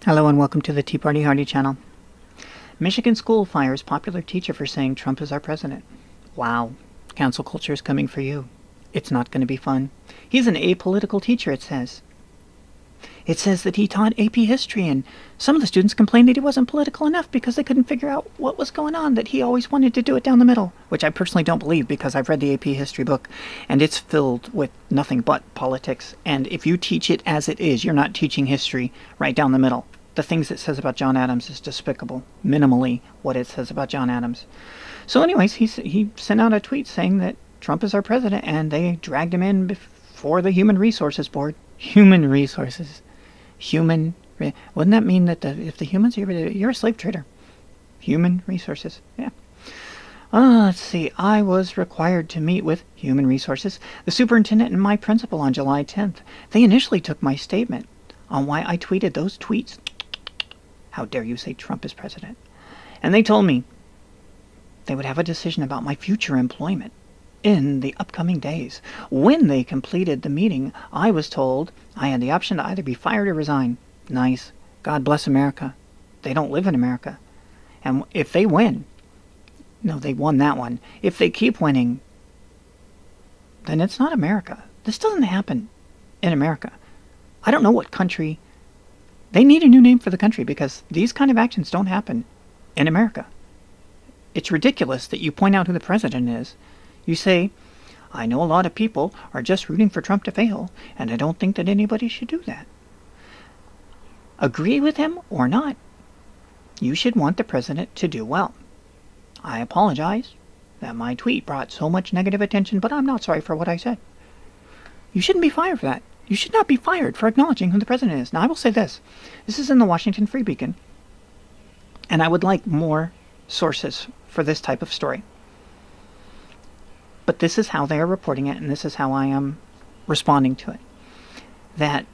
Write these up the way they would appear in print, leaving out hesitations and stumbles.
Hello and welcome to the Tea Party Hardy channel. Michigan school fires popular teacher for saying Trump is our president. Wow, cancel culture is coming for you. It's not going to be fun. He's an apolitical teacher, it says. It says that he taught AP history, and some of the students complained that he wasn't political enough because they couldn't figure out what was going on, that he always wanted to do it down the middle, which I personally don't believe because I've read the AP history book, and it's filled with nothing but politics. And if you teach it as it is, you're not teaching history right down the middle. The things it says about John Adams is despicable, minimally what it says about John Adams. So anyways, he sent out a tweet saying that Trump is our president, and they dragged him in before the Human Resources Board. Human Resources. Wouldn't that mean that if the humans, you're a slave trader? Human Resources, yeah. Let's see, I was required to meet with Human Resources, the superintendent, and my principal on July 10th. They initially took my statement on why I tweeted those tweets. How dare you say Trump is president? And they told me they would have a decision about my future employment in the upcoming days. When they completed the meeting, I was told I had the option to either be fired or resign. Nice. God bless America. They don't live in America. And if they win, no, they won that one. If they keep winning, then it's not America. This doesn't happen in America. I don't know what country. They need a new name for the country because these kind of actions don't happen in America. It's ridiculous that you point out who the president is. You say, I know a lot of people are just rooting for Trump to fail, and I don't think that anybody should do that. Agree with him or not, you should want the president to do well. I apologize that my tweet brought so much negative attention, but I'm not sorry for what I said. You shouldn't be fired for that. You should not be fired for acknowledging who the president is. Now, I will say this. This is in the Washington Free Beacon, and I would like more sources for this type of story. But this is how they are reporting it, and this is how I am responding to it. That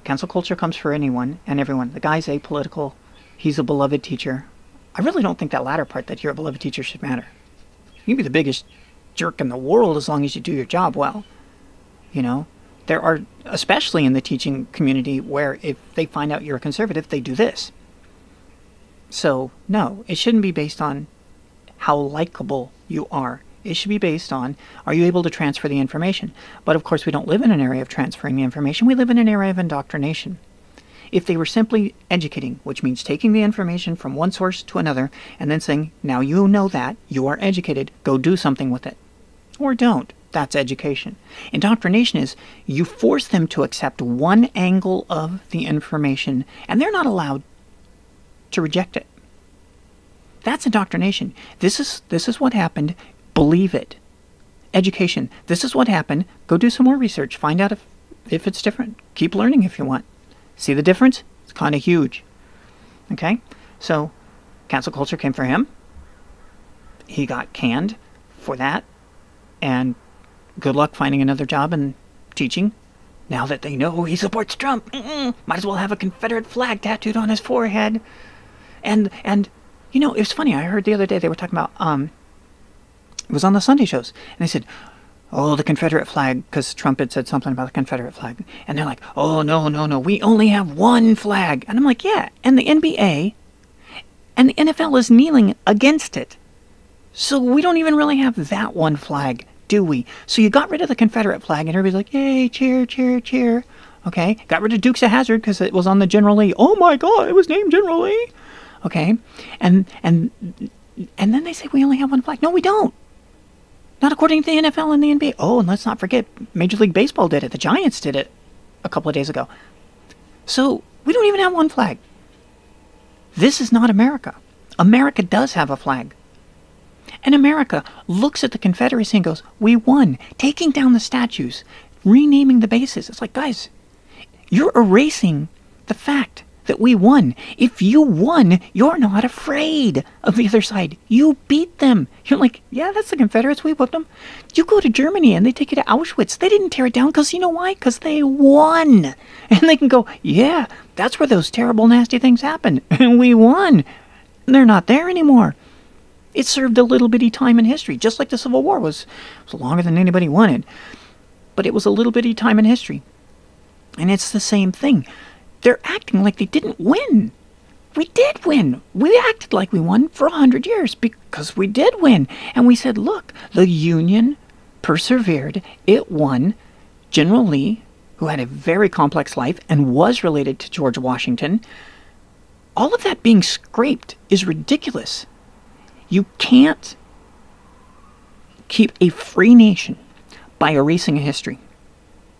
cancel culture comes for anyone and everyone. The guy's apolitical. He's a beloved teacher. I really don't think that latter part, that you're a beloved teacher, should matter. You can be the biggest jerk in the world as long as you do your job well. You know? There are, especially in the teaching community, where if they find out you're a conservative, they do this. So, no, it shouldn't be based on how likable you are. It should be based on, are you able to transfer the information? But of course, we don't live in an area of transferring the information. We live in an area of indoctrination. If they were simply educating, which means taking the information from one source to another, and then saying, now you know that, you are educated, go do something with it. Or don't. That's education. Indoctrination is you force them to accept one angle of the information, and they're not allowed to reject it. That's indoctrination. This is what happened. Believe it. Education. This is what happened. Go do some more research. Find out if it's different. Keep learning if you want. See the difference? It's kind of huge. Okay? So, cancel culture came for him. He got canned for that. And good luck finding another job in teaching. Now that they know he supports Trump, might as well have a Confederate flag tattooed on his forehead. And you know, it was funny. I heard the other day they were talking about, it was on the Sunday shows, and they said, oh, the Confederate flag, because Trump had said something about the Confederate flag. And they're like, oh, no, we only have one flag. And I'm like, yeah, and the NBA and the NFL is kneeling against it. So we don't even really have that one flag, do we? So you got rid of the Confederate flag, and everybody's like, yay, cheer, cheer, cheer. Okay, got rid of Dukes of Hazzard because it was on the General Lee. Oh my God, it was named General Lee. Okay, and then they say we only have one flag. No, we don't. Not according to the NFL and the NBA. Oh, and let's not forget, Major League Baseball did it. The Giants did it a couple of days ago. So we don't even have one flag. This is not America. America does have a flag. And America looks at the Confederacy and goes, we won. Taking down the statues, renaming the bases. It's like, guys, you're erasing the fact that we won. If you won, you're not afraid of the other side. You beat them. You're like, yeah, that's the Confederates. We whipped them. You go to Germany and they take you to Auschwitz. They didn't tear it down because you know why? Because they won. And they can go, yeah, that's where those terrible, nasty things happened. And we won. They're not there anymore. It served a little bitty time in history, just like the Civil War was longer than anybody wanted. But it was a little bitty time in history. And it's the same thing. they're acting like they didn't win. We did win. We acted like we won for 100 years because we did win. And we said, look, the Union persevered. It won. General Lee, who had a very complex life and was related to George Washington, all of that being scraped is ridiculous. You can't keep a free nation by erasing a history.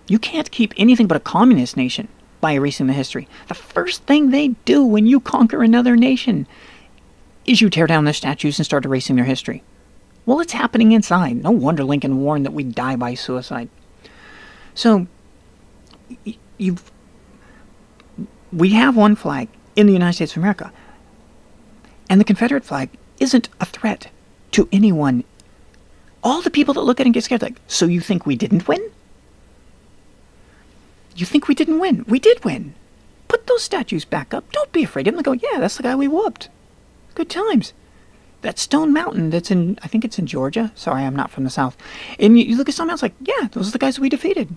You can't keep anything but a communist nation by erasing the history. The first thing they do when you conquer another nation is you tear down their statues and start erasing their history. Well, it's happening inside. No wonder Lincoln warned that we'd die by suicide. So, we have one flag in the United States of America, and the Confederate flag isn't a threat to anyone. All the people that look at it and get scared, like, so you think we didn't win? You think we didn't win? We did win. Put those statues back up. Don't be afraid of them. They go, yeah, that's the guy we whooped. Good times. That Stone Mountain that's in, I think it's in Georgia. Sorry, I'm not from the South. And you look at Stone Mountain, it's like, yeah, those are the guys we defeated.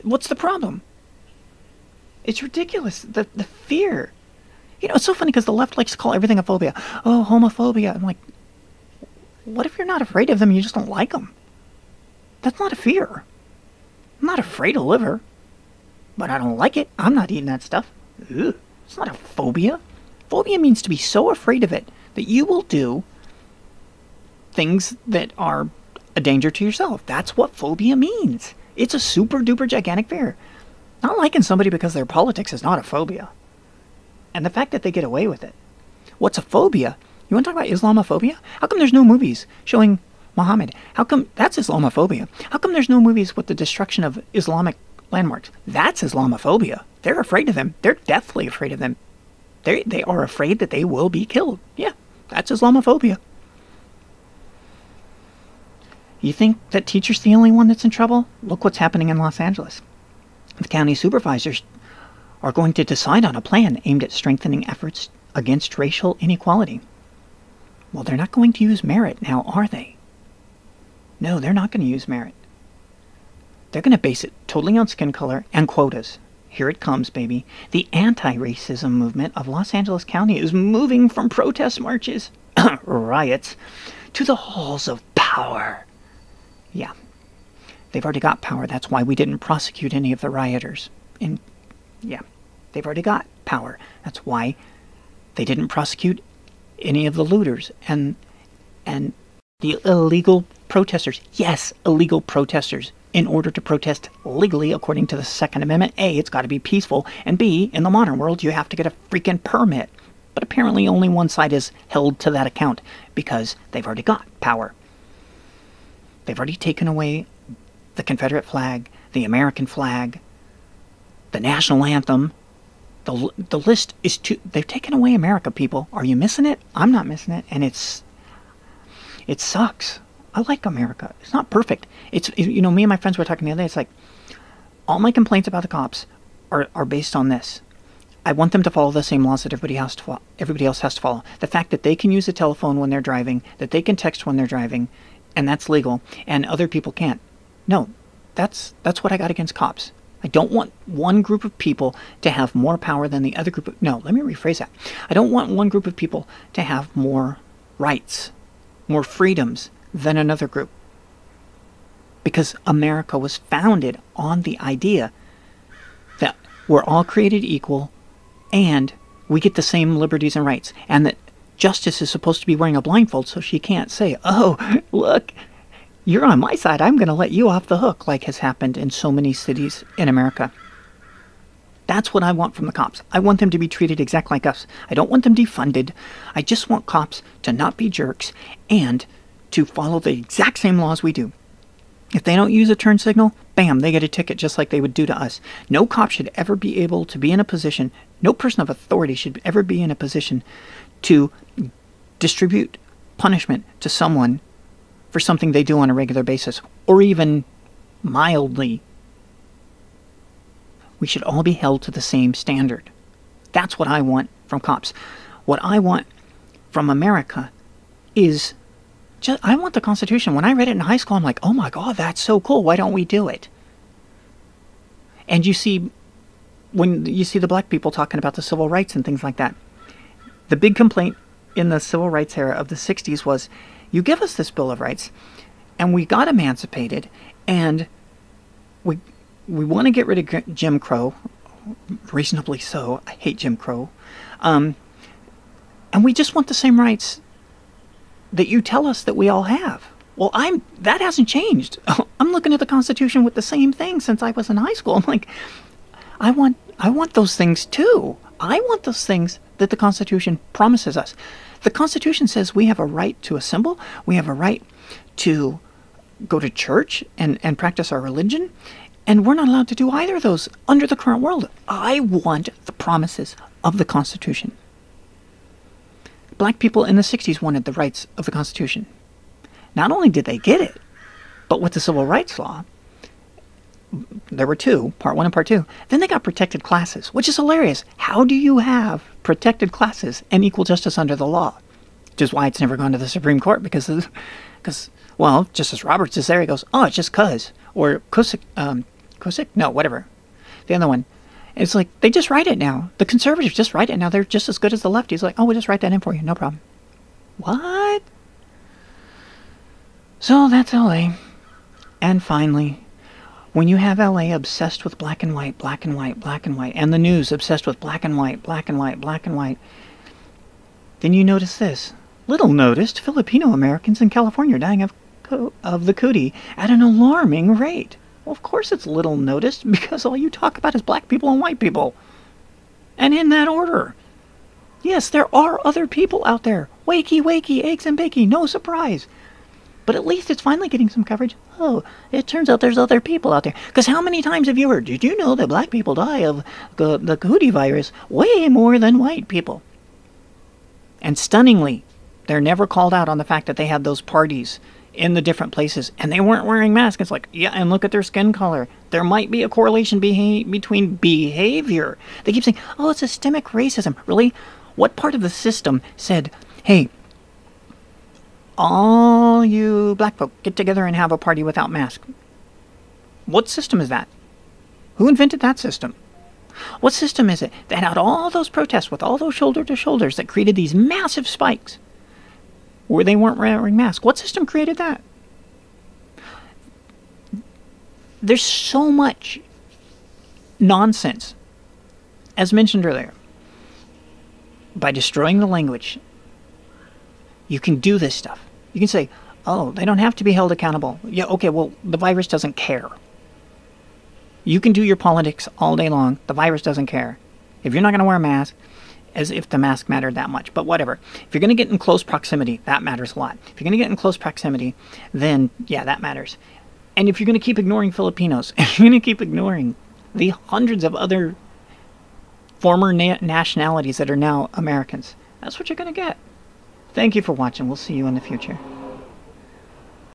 What's the problem? It's ridiculous. The fear. You know, it's so funny because the left likes to call everything a phobia. Oh, homophobia. I'm like, what if you're not afraid of them, you just don't like them? That's not a fear. I'm not afraid of liver, but I don't like it. I'm not eating that stuff. Ugh. It's not a phobia. Phobia means to be so afraid of it that you will do things that are a danger to yourself. That's what phobia means. It's a super duper gigantic fear. Not liking somebody because their politics is not a phobia. And the fact that they get away with it. What's a phobia? You want to talk about Islamophobia? How come there's no movies showing Muhammad? How come that's Islamophobia? How come there's no movies with the destruction of Islamic landmarks? That's Islamophobia. They're afraid of them. They're deathly afraid of them. They are afraid that they will be killed. Yeah, that's Islamophobia. You think that teacher's the only one that's in trouble? Look what's happening in Los Angeles. The county supervisors are going to decide on a plan aimed at strengthening efforts against racial inequality. Well, they're not going to use merit now, are they? No, they're not going to use merit. They're going to base it totally on skin color and quotas. Here it comes, baby. The anti-racism movement of Los Angeles County is moving from protest marches, riots, to the halls of power. Yeah, they've already got power. That's why we didn't prosecute any of the rioters. And yeah, they've already got power. That's why they didn't prosecute any of the looters and the illegal protesters. Yes, illegal protesters. In order to protest legally, according to the Second Amendment, A, it's got to be peaceful, and B, in the modern world, you have to get a freaking permit. But apparently only one side is held to that account because they've already got power. They've already taken away the Confederate flag, the American flag, the national anthem. The list is too... They've taken away America, people. Are you missing it? I'm not missing it, and it sucks. I like America. It's not perfect. You know, me and my friends were talking the other day. It's like, all my complaints about the cops are based on this. I want them to follow the same laws that everybody else has to follow. The fact that they can use a telephone when they're driving, that they can text when they're driving, and that's legal, and other people can't. No, that's what I got against cops. I don't want one group of people to have more power than the other group. No, let me rephrase that. I don't want one group of people to have more rights, more freedoms than another group. Because America was founded on the idea that we're all created equal and we get the same liberties and rights. And that Justice is supposed to be wearing a blindfold so she can't say, oh, look, you're on my side. I'm going to let you off the hook, like has happened in so many cities in America. That's what I want from the cops. I want them to be treated exactly like us. I don't want them defunded. I just want cops to not be jerks and to follow the exact same laws we do. If they don't use a turn signal, bam, they get a ticket just like they would do to us. No cop should ever be able to be in a position, no person of authority should ever be in a position to distribute punishment to someone for something they do on a regular basis, or even mildly. We should all be held to the same standard. That's what I want from cops. What I want from America is I want the Constitution. When I read it in high school, I'm like, oh my God, that's so cool. Why don't we do it? And you see when you see the black people talking about the civil rights and things like that, the big complaint in the civil rights era of the 60s was, you give us this Bill of Rights, and we got emancipated, and we want to get rid of Jim Crow, reasonably so. I hate Jim Crow. And we just want the same rights that you tell us that we all have. Well, that hasn't changed. I'm looking at the Constitution with the same thing since I was in high school. I'm like, I want those things too. I want those things that the Constitution promises us. The Constitution says we have a right to assemble. We have a right to go to church and practice our religion. And we're not allowed to do either of those under the current world. I want the promises of the Constitution. Black people in the 60s wanted the rights of the Constitution. Not only did they get it, but with the Civil Rights Law, there were two, Part 1 and Part 2. Then they got protected classes, which is hilarious. How do you have protected classes and equal justice under the law? Which is why it's never gone to the Supreme Court, because well, Justice Roberts is there. He goes, oh, it's just cuz. Or Cusick? No, whatever. The other one. It's like, they just write it now. The conservatives just write it now. They're just as good as the lefties. Like, oh, we'll just write that in for you. No problem. What? So that's LA. And finally, when you have LA obsessed with black and white, black and white, black and white, and the news obsessed with black and white, black and white, black and white, then you notice this. Little noticed, Filipino Americans in California are dying of the cootie at an alarming rate. Well, of course it's little noticed, because all you talk about is black people and white people. And in that order. Yes, there are other people out there. Wakey, wakey, eggs and bakey, no surprise. But at least it's finally getting some coverage. Oh, it turns out there's other people out there. Because how many times have you heard, did you know that black people die of the cootie virus way more than white people? And stunningly, they're never called out on the fact that they had those parties in the different places, and they weren't wearing masks. It's like, yeah, and look at their skin color. There might be a correlation between behavior. They keep saying, oh, it's systemic racism. Really? What part of the system said, hey, all you black folk, get together and have a party without masks? What system is that? Who invented that system? What system is it that had all those protests with all those shoulder-to-shoulders that created these massive spikes where they weren't wearing masks? What system created that? There's so much nonsense, as mentioned earlier. By destroying the language, you can do this stuff. You can say, oh, they don't have to be held accountable. Yeah, okay, well, the virus doesn't care. You can do your politics all day long. The virus doesn't care. If you're not going to wear a mask, as if the mask mattered that much, but whatever. If you're going to get in close proximity, that matters a lot. If you're going to get in close proximity, then, yeah, that matters. And if you're going to keep ignoring Filipinos, if you're going to keep ignoring the hundreds of other former nationalities that are now Americans, that's what you're going to get. Thank you for watching. We'll see you in the future.